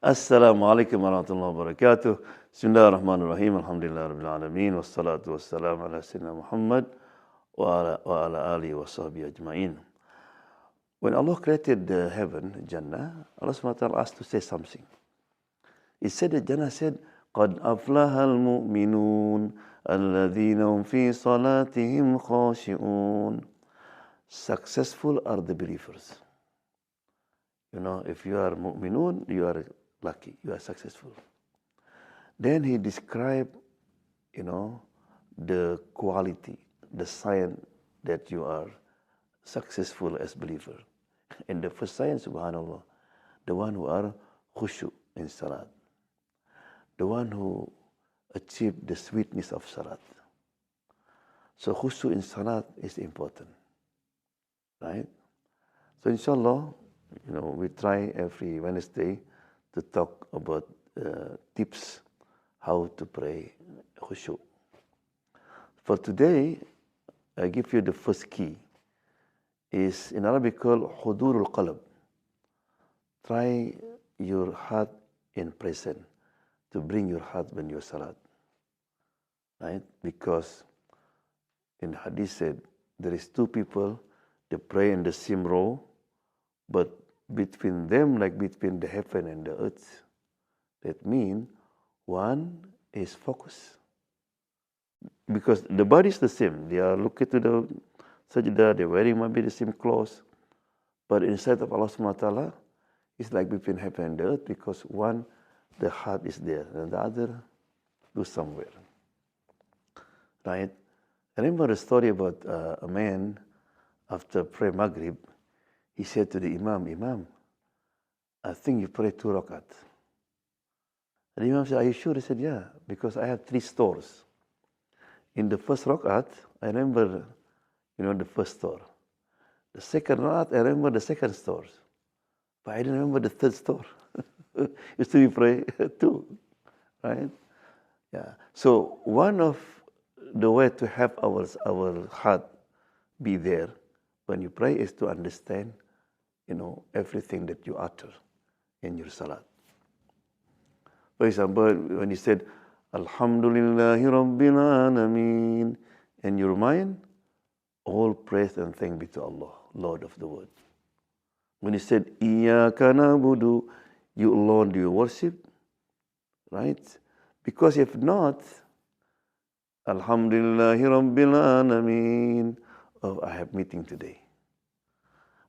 Assalamualaikum warahmatullahi wabarakatuh. Bismillahirrahmanirrahim. Alhamdulillahirabbil alamin wassalatu wassalamu ala sayyidina Muhammad wa ala alihi washabihi ajmain. When Allah created the heaven, Jannah, Allah SWT asked to say something. He said that Jannah said, قَدْ أَفْلَحَ الْمُؤْمِنُونَ الَّذِينَ هُمْ فِي صَلَاتِهِمْ خَاشِعُونَ. Successful are the believers. If you are mu'minun, you are lucky, you are successful. Then he described, the quality, the sign that you are successful as believer. And the first sign, subhanallah, the one who are khushu in salat, the one who achieved the sweetness of salat. So khushu in salat is important, right? So inshallah, we try every Wednesday to talk about tips how to pray khushu. For today, I give you the first key. Is in Arabic called hudurul qalb. Try your heart in present, to bring your heart when you salat, right? Because in hadith said there is two people, they pray in the same row, but between them, like between the heaven and the earth, that means one is focused. Because the body is the same. They are looking to the sajda, they're wearing maybe the same clothes. But inside of Allah subhanahu wa ta'ala, it's like between heaven and the earth, because one, the heart is there, and the other goes somewhere. Right? I remember a story about a man, after prayer Maghrib, he said to the Imam, I think you pray 2 rakat. And the Imam said, are you sure? He said, yeah, because I have 3 stores. In the first rakat, I remember, the first store. The second rakat, I remember the second store. But I didn't remember the third store. You still pray 2, right? Yeah. So one of the way to have our heart be there when you pray is to understand, everything that you utter in your salat. For example, when you said, Alhamdulillahi Rabbil Alameen, in your mind, all praise and thank be to Allah, Lord of the world. When you said, Iyaka na'budu, you alone do you worship, right? Because if not, Alhamdulillahi Rabbil Alameen, I have meeting today.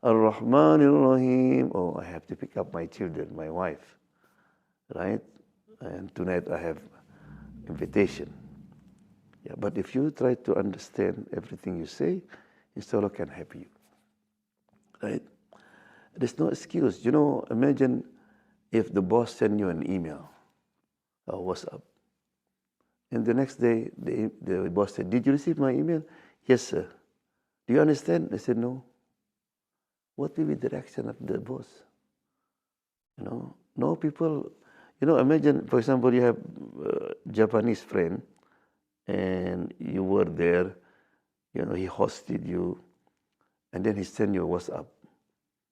Ar-Rahman Ar-Rahim, I have to pick up my children, my wife, right? And tonight I have invitation. Yeah, but if you try to understand everything you say, inshallah can help you, right? There's no excuse. Imagine if the boss send you an email or WhatsApp, and the next day the boss said, did you receive my email? Yes, sir. Do you understand? I said, no. What will be the reaction of the boss? No people, imagine, for example, you have a Japanese friend and you were there, he hosted you, and then he sent you a WhatsApp,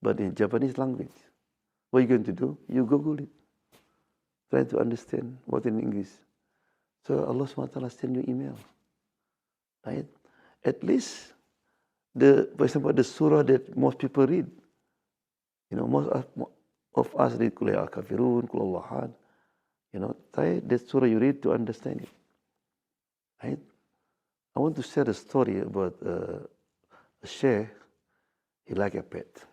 but in Japanese language. What are you going to do? You Google it, try to understand what in English. So Allah SWT send you email, right? At least, for example, the surah that most people read, most of us read Qul ya al-Kafirun, Qul Allahad. Try that surah you read to understand it, right? I want to share a story about a sheikh. He liked a pet.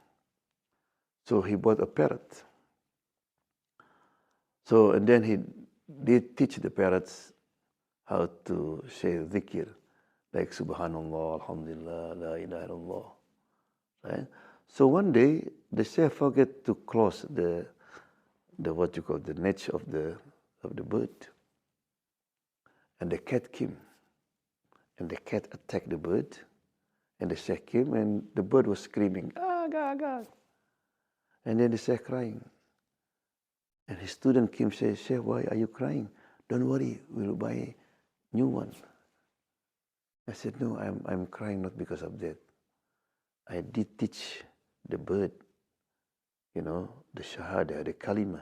So he bought a parrot. So, and then he did teach the parrots how to say dhikr, like Subhanallah, Alhamdulillah, La ilaha illallah, right? So one day, the sheikh forget to close the what you call the net of the bird. And the cat came. And the cat attacked the bird. And the sheikh came, and the bird was screaming, ah. And then the sheikh crying. And his student came and said, Sheikh, why are you crying? Don't worry, we'll buy a new one. I said, no, I'm crying not because of that. I did teach the bird, the shahada, the kalima.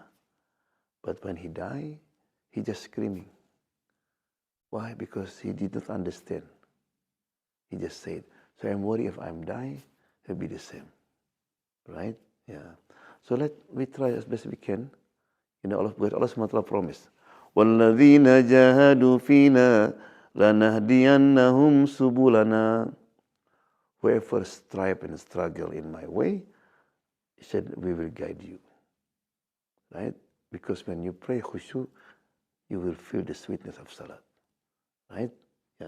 But when he died, he just screaming. Why? Because he did not understand. He just said, so I'm worried if I'm dying, it'll be the same. Right? Yeah. So we try as best we can. You know, Allah SWT promised, وَالَّذِينَ جَاهَدُوا فِينَا لَنَهْدِيَنَّهُمْ سُبُلَنَا. Whoever strive and struggle in my way, he said, we will guide you. Right? Because when you pray khushu, you will feel the sweetness of salat. Right? Yeah.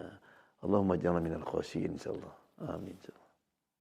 Allahumma ja'alna minal khashiyin, inshallah. Amin.